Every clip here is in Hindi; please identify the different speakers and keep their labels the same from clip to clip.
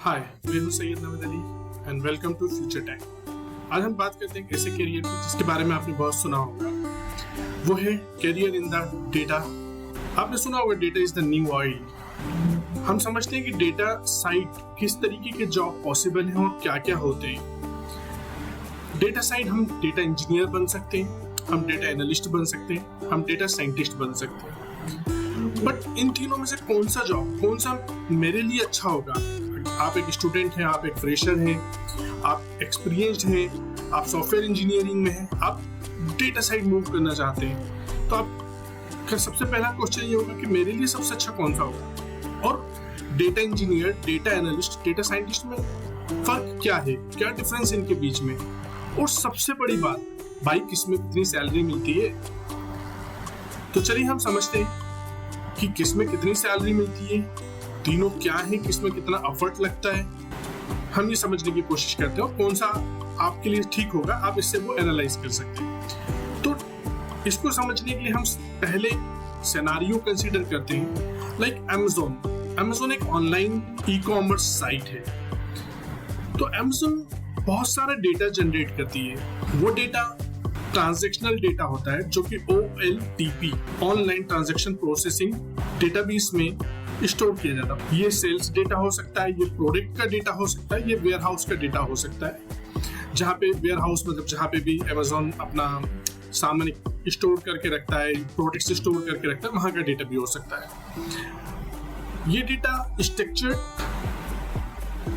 Speaker 1: हाय, मैं हूं Syed Naveed Ali and welcome to Future Tech. आज हम बात करते हैं एक ऐसे करियर की जिसके बारे में आपने बहुत सुना होगा। वो है करियर इन द डेटा। आपने सुना होगा data is the new oil. हम समझते हैं कि डेटा साइड किस तरीके के जॉब पॉसिबल हैं और क्या क्या होते हैं। डेटा साइड हम डेटा इंजीनियर बन सकते हैं, हम डेटा एनालिस्ट बन सकते हैं, हम डेटा साइंटिस्ट बन सकते हैं। बट इन तीनों में से कौन सा मेरे लिए अच्छा होगा? आप एक स्टूडेंट हैं, आप एक फ्रेशर हैं, आप एक्सपीरियंस्ड हैं, आप सॉफ्टवेयर इंजीनियरिंग में हैं, आप डेटा साइड मूव करना चाहते हैं, तो आपका सबसे पहला क्वेश्चन ये होगा कि मेरे लिए सबसे अच्छा कौन सा होगा। और data engineer, data analyst, data scientist में फर्क क्या है, क्या डिफरेंस इनके बीच में, और सबसे बड़ी बात, भाई किसमें कितनी सैलरी मिलती है। तो चलिए हम समझते हैं कि किसमें कितनी सैलरी मिलती है, तीनों क्या है, किसमें कितना एफर्ट लगता है। हम ये समझने की कोशिश करते हैं और कौन सा आपके लिए ठीक होगा, आप इससे वो एनालाइज कर सकते हैं। तो इसको समझने के लिए हम पहले सिनेरियो कंसीडर करते हैं। लाइक अमेज़न एक ऑनलाइन ई कॉमर्स साइट है। तो अमेज़न बहुत सारा डेटा जनरेट करती है। वो डेटा ट्रांजैक्शनल डेटा होता है जो कि OLTP online transaction processing database में स्टोर किया जाता है। ये सेल्स डेटा हो सकता है, ये प्रोडक्ट का डेटा हो सकता है, ये वेयरहाउस का डेटा हो सकता है। जहाँ पे वेयरहाउस मतलब जहाँ पे भी अमेज़न अपना सामान स्टोर करके रखता है, प्रोडक्ट्स स्टोर करके रखता है, वहाँ का डेटा भी हो सकता है। ये डेटा स्ट्रक्चर्ड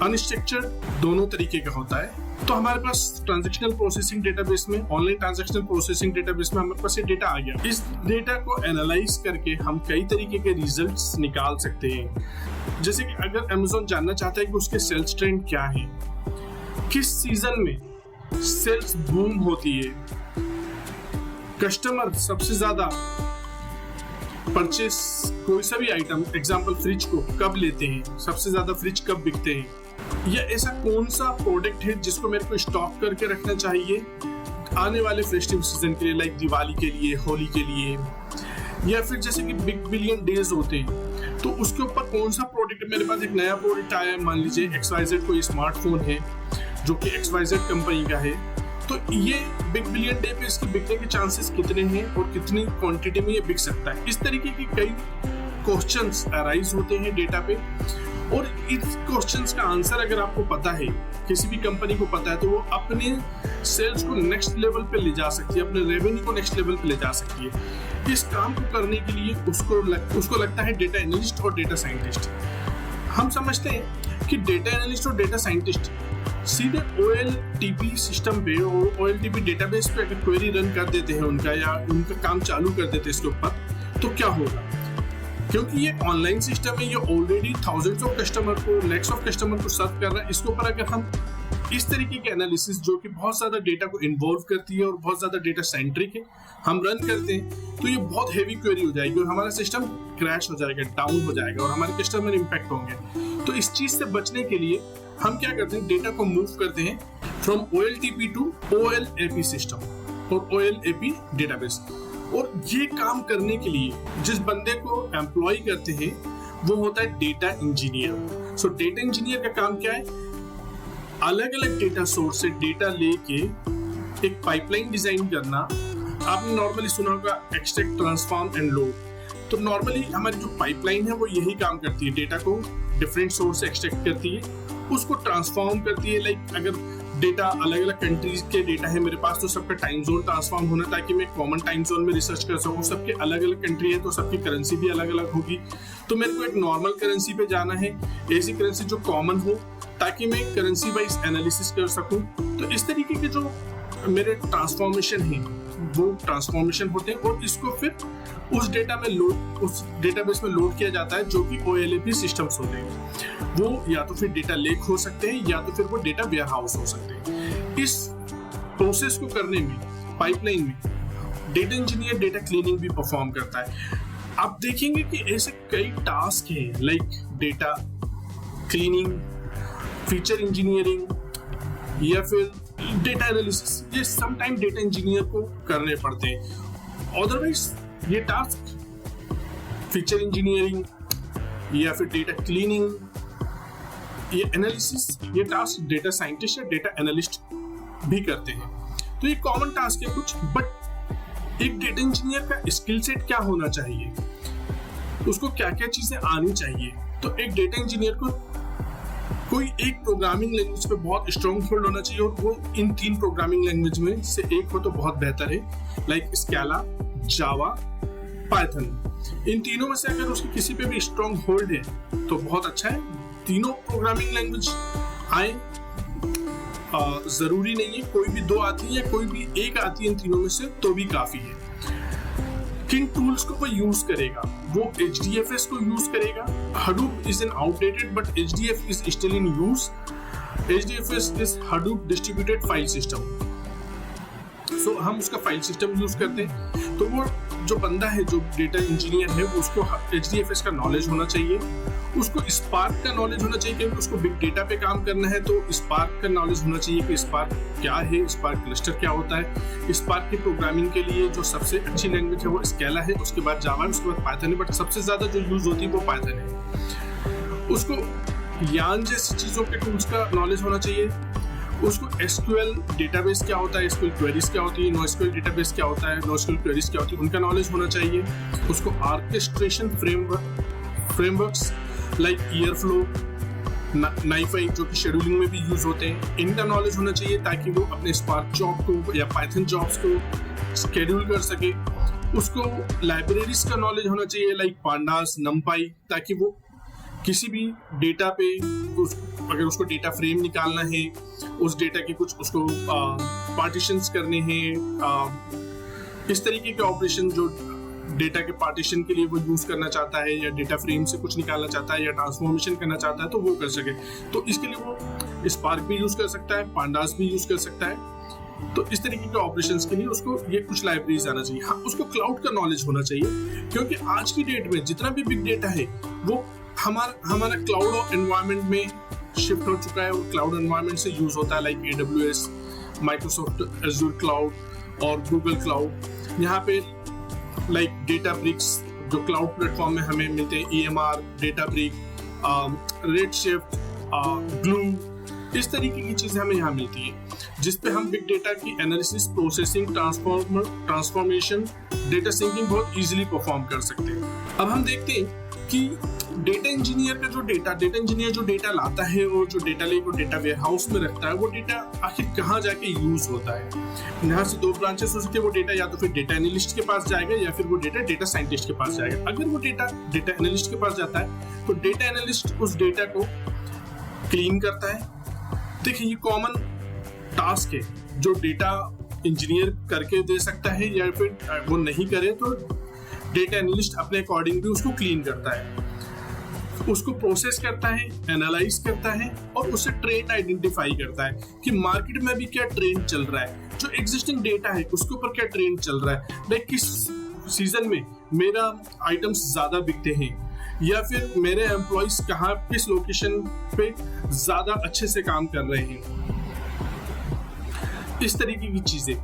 Speaker 1: अनस्ट्रक्चर्ड दोनों तरीके का होता है। तो हमारे पास ट्रांजैक्शनल प्रोसेसिंग डेटाबेस में, ऑनलाइन ट्रांजैक्शनल प्रोसेसिंग डेटाबेस में हमारे पास ये डेटा आ गया। इस डेटा को एनालाइज करके हम कई तरीके के रिजल्ट्स निकाल सकते हैं। जैसे कि अगर अमेज़न जानना चाहता है कि उसके सेल्स ट्रेंड क्या है, किस सीजन में सेल्स बूम होती है, कस्टमर सबसे ज्यादा परचेस कोई सा भी आइटम, एग्जांपल फ्रिज को कब लेते हैं, सबसे ज्यादा फ्रिज कब बिकते हैं, या ऐसा कौन सा प्रोडक्ट है जिसको मेरे को स्टॉक करके रखना चाहिए आने वाले फेस्टिव सीजन के लिए, लाइक दिवाली के लिए, होली के लिए, या फिर जैसे कि बिग बिलियन डेज होते हैं तो उसके ऊपर कौन सा प्रोडक्ट। मेरे पास एक नया प्रोडक्ट आया है, मान लीजिए XYZ कोई स्मार्टफोन है जो कि XYZ कंपनी का है, तो ये बिग बिलियन डे पे इसके बिकने के चांसेस कितने हैं और कितनी क्वांटिटी में ये बिक सकता है। इस तरीके के कई क्वेश्चंस अराइज होते हैं डेटा पे, और इस क्वेश्चंस का आंसर अगर आपको पता है, किसी भी कंपनी को पता है, तो वो अपने सेल्स को नेक्स्ट लेवल पे ले जा सकती है, अपने रेवेन्यू को नेक्स्ट लेवल पे ले जा सकती है। इस काम को करने के लिए उसको लगता है डेटा एनालिस्ट और डेटा साइंटिस्ट। हम समझते हैं कि डेटा एनालिस्ट और डेटा साइंटिस्ट सीधे OLTP सिस्टम पे और OLTP डेटाबेस पे अगर क्वेरी रन कर देते हैं उनका, या उनका काम चालू कर देते हैं इसके ऊपर, तो क्या होगा? क्योंकि ये ऑनलाइन सिस्टम है, ये ऑलरेडी थाउजेंड्स ऑफ कस्टमर को, लैक्स ऑफ कस्टमर को सर्व कर रहा है। इसके ऊपर अगर हम इस तरीके के एनालिसिस जो कि बहुत ज्यादा डेटा को इन्वॉल्व करती है और बहुत ज्यादा डेटा सेंट्रिक है, हम रन करते हैं, तो ये बहुत हेवी क्वेरी हो जाएगी और हमारा सिस्टम क्रैश हो जाएगा, डाउन हो जाएगा और हमारे कस्टमर इम्पैक्ट होंगे। तो इस चीज से बचने के लिए हम क्या करते हैं, डेटा को मूव करते हैं from OLTP to OLAP system और OLAP डेटाबेस। और ये काम करने के लिए जिस बंदे को एम्प्लॉय करते हैं वो होता है डेटा इंजीनियर। सो डेटा इंजीनियर का काम क्या है? अलग अलग डेटा सोर्स से डेटा लेके एक पाइपलाइन डिजाइन करना। आपने नॉर्मली सुना होगा एक्सट्रैक्ट, ट्रांसफॉर्म एंड लोड। तो नॉर्मली हमारी जो पाइपलाइन है वो यही काम करती है, डेटा को डिफरेंट सोर्स से एक्सट्रैक्ट करती है, उसको ट्रांसफॉर्म करती है। लाइक अगर डेटा अलग अलग कंट्रीज के डेटा है मेरे पास, तो सबका टाइम जोन ट्रांसफॉर्म होना, ताकि मैं कॉमन टाइम जोन में रिसर्च कर सकूं। सबके अलग अलग कंट्री है तो सबकी करेंसी भी अलग अलग होगी, तो मेरे को एक नॉर्मल करेंसी पे जाना है, ऐसी करेंसी जो कॉमन हो, ताकि मैं करेंसी वाइज एनालिसिस कर सकूं। तो इस तरीके के जो मेरे ट्रांसफॉर्मेशन है वो ट्रांसफॉर्मेशन होते हैं, और इसको फिर उस डेटा में उस डेटाबेस में लोड किया जाता है जो कि OLAP सिस्टम्स होते हैं। वो या तो फिर डेटा लेक हो सकते हैं या तो फिर वो डेटा वेयरहाउस हो सकते हैं। इस प्रोसेस को करने में, पाइपलाइन में, डेटा इंजीनियर डेटा क्लीनिंग भी परफॉर्म करता है। आप देखेंगे कि ऐसे कई टास्क हैं, like data cleaning, feature engineering या फिर डेटा एनालिसिस, ये सम टाइम डेटा इंजीनियर को करने पड़ते हैं। अदरवाइज ये टास्क फीचर इंजीनियरिंग या फिर डेटा क्लीनिंग ये एनालिसिस, ये टास्क डेटा साइंटिस्ट या डेटा एनालिस्ट भी करते हैं। तो ये कॉमन टास्क है कुछ, बट एक डेटा इंजीनियर का स्किल सेट क्या होना चाहिए, उसको क्या क्या चीजें आनी चाहिए। तो एक डेटा इंजीनियर को कोई एक प्रोग्रामिंग लैंग्वेज पे बहुत स्ट्रॉन्ग होल्ड होना चाहिए, और वो इन 3 प्रोग्रामिंग लैंग्वेज में से एक हो तो बहुत बेहतर है, लाइक स्केला, जावा, पाइथन। इन तीनों में से अगर उसकी किसी पे भी स्ट्रॉन्ग होल्ड है तो बहुत अच्छा है। तीनों प्रोग्रामिंग लैंग्वेज आए जरूरी नहीं है, कोई भी 2 आती है या कोई भी एक आती है इन तीनों में से तो भी काफी है। किन टूल्स को वो यूज करेगा, वो HDFS को यूज करेगा। Hadoop is an outdated but HDFS is still in use. HDFS is Hadoop distributed file system. So हम उसका फाइल सिस्टम यूज करते हैं। तो वो जो बंदा है, जो डेटा इंजीनियर है, उसको HDFS का नॉलेज होना चाहिए, उसको स्पार्क का नॉलेज होना चाहिए, क्योंकि उसको बिग डेटा पे काम करना है। तो स्पार्क का नॉलेज होना चाहिए कि स्पार्क क्या है, स्पार्क क्लस्टर क्या होता है। स्पार्क की प्रोग्रामिंग के लिए जो सबसे अच्छी लैंग्वेज है वो स्केला है, उसके बाद जावा है, उसके बाद पाइथन है, बट सबसे ज्यादा जो यूज होती है वो पाइथन है। उसको यान जैसी चीजों के टूल्स का नॉलेज होना चाहिए। उसको SQL डेटाबेस क्या होता है, SQL क्वेरीज क्या होती है, NoSQL डेटाबेस क्या होता है, NoSQL क्वेरीज क्या होती है, उनका नॉलेज होना चाहिए। उसको ऑर्केस्ट्रेशन फ्रेमवर्क्स लाइक एयरफ्लो, नाइफाई जो कि शेड्यूलिंग में भी यूज होते हैं, इनका नॉलेज होना चाहिए, ताकि वो अपने स्पार्क जॉब को या पाइथन जॉब्स को शेड्यूल कर सके। उसको लाइब्रेरीज का नॉलेज होना चाहिए, लाइक पांडास, नमपाई, ताकि वो किसी भी डेटा पे अगर उसको डेटा फ्रेम निकालना है, उस डेटा के कुछ उसको पार्टीशंस करने हैं, इस तरीके के ऑपरेशन जो डेटा के पार्टीशन के लिए वो यूज करना चाहता है, या डेटा फ्रेम से कुछ निकालना चाहता है, या ट्रांसफॉर्मेशन करना चाहता है, तो वो कर सके। तो इसके लिए वो स्पार्क भी यूज कर सकता है, पांडास भी यूज कर सकता है। तो इस तरीके के ऑपरेशंस के लिए उसको ये कुछ लाइब्रेरीज आना चाहिए। हाँ, उसको क्लाउड का नॉलेज होना चाहिए, क्योंकि आज की डेट में जितना भी बिग डेटा है वो हमारा क्लाउड एनवायरनमेंट में शिफ्ट हो चुका है, और क्लाउड एनवायरनमेंट से यूज होता है, लाइक AWS, माइक्रोसॉफ्ट एज़ूर क्लाउड और गूगल क्लाउड। यहाँ पे लाइक डेटाब्रिक्स जो क्लाउड प्लेटफॉर्म में हमें मिलते हैं, EMR, डेटाब्रिक, रेडशिफ्ट, ग्लू, इस तरीके की चीजें हमें यहाँ मिलती है, जिसपे हम बिग डेटा की analysis, processing, transformation, data sinking बहुत इजीली परफॉर्म कर सकते हैं। अब हम देखते हैं कि डेटा इंजीनियर जो डेटा लाता है और जो डेटा लेकर डेटा वेयर हाउस में रखता है, वो डेटा आखिर कहाँ जाके यूज होता है। यहाँ से 2 ब्रांचेस हो सकते हैं, वो डेटा या तो फिर डेटा एनालिस्ट के पास जाएगा, या फिर वो डेटा साइंटिस्ट के पास जाएगा। अगर वो डेटा एनालिस्ट के पास जाता है तो डेटा एनालिस्ट उस डेटा को क्लीन करता है। देखिए, ये कॉमन टास्क है जो डेटा इंजीनियर करके दे सकता है, या फिर वो नहीं करे तो डेटा एनालिस्ट अपने अकॉर्डिंग भी उसको क्लीन करता है, उसको प्रोसेस करता है, एनालाइज करता है, और उससे ट्रेंड आइडेंटिफाई करता है कि मार्केट में भी क्या ट्रेंड चल रहा है, जो एग्जिस्टिंग डेटा है उसके ऊपर क्या ट्रेंड चल रहा है, लाइक किस सीजन में मेरा आइटम्स ज्यादा बिकते हैं, या फिर मेरे एम्प्लॉइज कहाँ किस लोकेशन पे ज्यादा अच्छे से काम कर रहे हैं, इस तरीके की चीजें,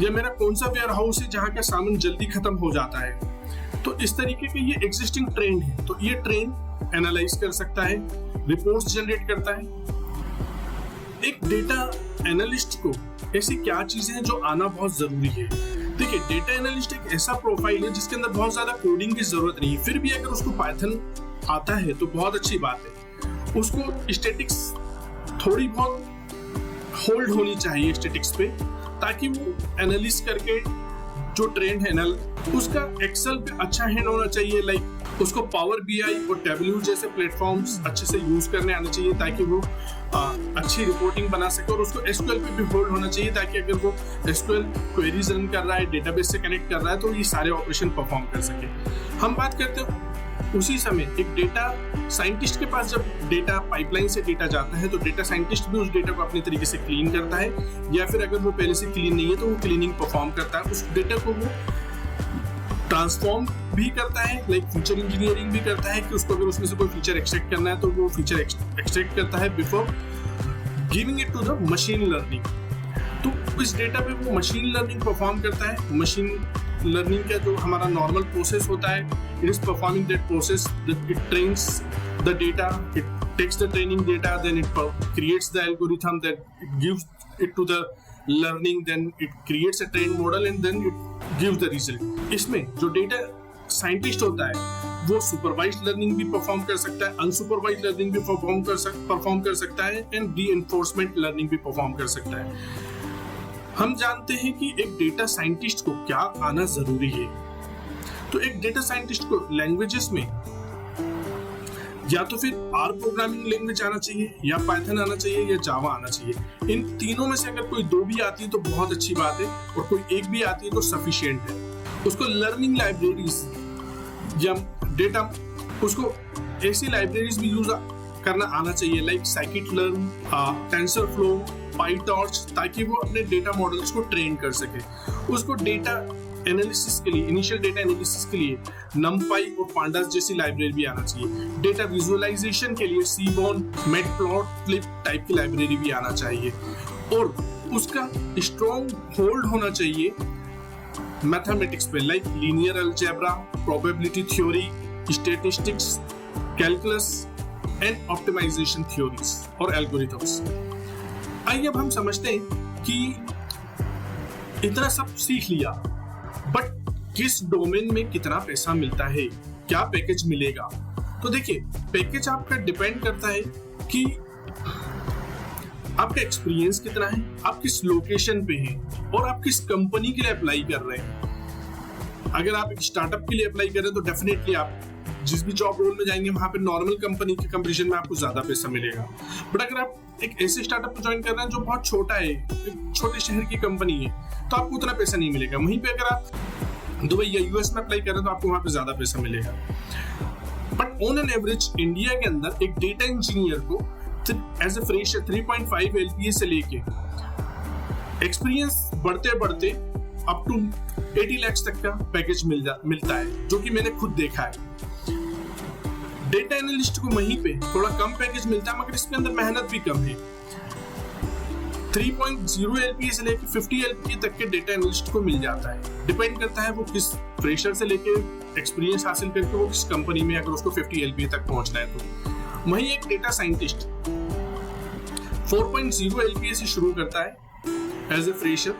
Speaker 1: या मेरा कौन सा वेयर हाउस है जहाँ का सामान जल्दी खत्म हो जाता है। तो इस तरीके के ये एग्जिस्टिंग ट्रेंड है, तो ये ट्रेंड एनालाइज कर सकता है, रिपोर्ट्स जनरेट करता है। एक डेटा एनालिस्ट को ऐसी क्या चीजें हैं जो आना बहुत जरूरी है। देखिए, डेटा एनालिस्ट एक ऐसा प्रोफाइल है जिसके अंदर बहुत ज्यादा कोडिंग की जरूरत नहीं है, फिर भी अगर उसको पाइथन आता है तो बहुत अच्छी बात है। उसको स्टैटिक्स थोड़ी बहुत होल्ड होनी चाहिए स्टैटिक्स पे, ताकि वो एनालिस करके जो ट्रेंड है उसका एक्सेल पे अच्छा हैंड होना चाहिए। लाइक उसको पावर BI और टेबल्यू जैसे प्लेटफॉर्म्स अच्छे से यूज करने आने चाहिए, ताकि वो अच्छी रिपोर्टिंग बना सके। और उसको SQL पे भी होल्ड होना चाहिए, ताकि अगर वो SQL क्वेरीज रन कर रहा है, डेटाबेस से कनेक्ट कर रहा है, तो ये सारे ऑपरेशन परफॉर्म कर सके। हम बात करते हैं उसी समय एक डेटा साइंटिस्ट के पास, जब डेटा पाइपलाइन से डेटा जाता है तो डेटा साइंटिस्ट भी उस डेटा को अपने तरीके से क्लीन करता है, या फिर अगर वो पहले से क्लीन नहीं है तो वो क्लीनिंग परफॉर्म करता है। उस डेटा को वो ट्रांसफॉर्म भी करता है, लाइक फीचर इंजीनियरिंग भी करता है, कि उसको अगर उसमें से कोई फीचर एक्सट्रैक्ट करना है तो वो फीचर एक्सट्रैक्ट करता है before giving it to the machine learning. तो इस डेटा पे वो मशीन लर्निंग परफॉर्म करता है। मशीन लर्निंग का जो हमारा नॉर्मल प्रोसेस होता है, it is performing that process, it trains the data, it takes the training data, then it creates the algorithm, that it gives it to the learning, then it creates a trained model and then it gives the result. इसमें जो डेटा साइंटिस्ट होता है वो सुपरवाइज्ड लर्निंग भी परफॉर्म कर सकता है, अनसुपरवाइज्ड लर्निंग भी परफॉर्म कर सकता है एंड रीइंफोर्समेंट लर्निंग भी परफॉर्म कर सकता है। हम जानते हैं कि एक डेटा साइंटिस्ट को क्या आना जरूरी है। तो एक डेटा साइंटिस्ट को लैंग्वेजेस में या तो फिर आर प्रोग्रामिंग लैंग्वेज आना चाहिए, या पाइथन आना चाहिए, या जावा आना चाहिए। इन तीनों में से अगर कोई दो भी आती है तो बहुत अच्छी बात है, और कोई एक भी आती है तो सफिशिएंट है। उसको लर्निंग लाइब्रेरीज या डेटा, उसको ऐसी लाइब्रेरीज भी यूज करना आना चाहिए, लाइक साइकिट-लर्न, टेंसरफ्लो, पाइटॉर्च, ताकि वो अपने डेटा मॉडल्स को ट्रेन कर सके। उसको डेटा एनालिसिस के लिए, इनिशियल डेटा एनालिसिस के लिए नमपाई और पांडास जैसी लाइब्रेरी भी आना चाहिए। डेटा विजुअलाइजेशन के लिए सीबॉर्न, मैटप्लॉटलिब टाइप की लाइब्रेरी भी आना चाहिए, और उसका स्ट्रॉन्ग होल्ड होना चाहिए मैथमेटिक्स पे, like linear algebra, probability theory, statistics, calculus and optimisation theories और एल्गोरिथम्स। आइए अब हम समझते हैं कि इतना सब सीख लिया, बट किस डोमेन में कितना पैसा मिलता है, क्या पैकेज मिलेगा। तो देखिए, पैकेज आपका डिपेंड करता है कि आपका एक्सपीरियंस कितना है, आप किस लोकेशन पे हैं और आप किस कंपनी के लिए अप्लाई कर रहे हैं। अगर आप एक स्टार्टअप के लिए अप्लाई कर रहे हैं तो डेफिनेटली आप जिस भी जॉब रोल में जाएंगे वहां पे नॉर्मल कंपनी के कंपैरिजन में आपको ज्यादा पैसा मिलेगा। बट अगर आप एक ऐसे स्टार्टअप को ज्वाइन कर रहे हैं जो बहुत छोटा है, एक छोटे शहर की कंपनी है, तो आपको उतना पैसा नहीं मिलेगा। वहीं पे अगर आप दुबई या यूएस में अप्लाई कर रहे हैं तो आपको वहां पे ज्यादा पैसा मिलेगा। But on an average India के अंदर एक डेटा इंजीनियर को एज ए फ्रेशर 3.5 LPA से लेके एक्सपीरियंस बढ़ते बढ़ते अप टू 80 लाख तक का पैकेज मिलता है, जो कि मैंने खुद देखा है। डेटा एनालिस्ट को वहीं पे थोड़ा कम पैकेज मिलता है, मगर इसके अंदर मेहनत भी कम है। 3.0 LPA से लेके 50 LPA तक के डेटा एनालिस्ट को मिल जाता है। डिपेंड करता है वो किस फ्रेशर से लेके एक्सपीरियंस हासिल करके वो किस कंपनी में, अगर उसको 50 LPA तक पहुंचना है तो। वहीं एक डेटा साइंटिस्ट 4.0 LPA से शुरू करता है एज ए फ्रेशर।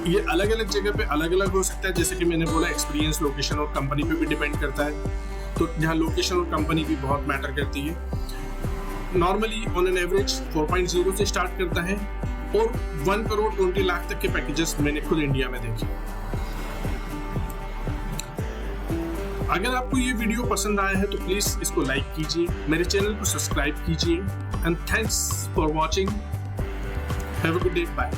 Speaker 1: ये अलग अलग जगह पे अलग अलग हो सकता है, जैसे कि मैंने बोला एक्सपीरियंस, लोकेशन और कंपनी पे भी डिपेंड करता है। तो यहाँ लोकेशन और कंपनी भी बहुत मैटर करती है। नॉर्मली ऑन एन एवरेज 4.0 से स्टार्ट करता है, और 1 करोड़ 20 लाख तक के पैकेजेस मैंने खुद इंडिया में देखे। अगर आपको ये वीडियो पसंद आया है तो प्लीज इसको लाइक कीजिए, मेरे चैनल को सब्सक्राइब कीजिए, and thanks for watching. Have a good day, bye.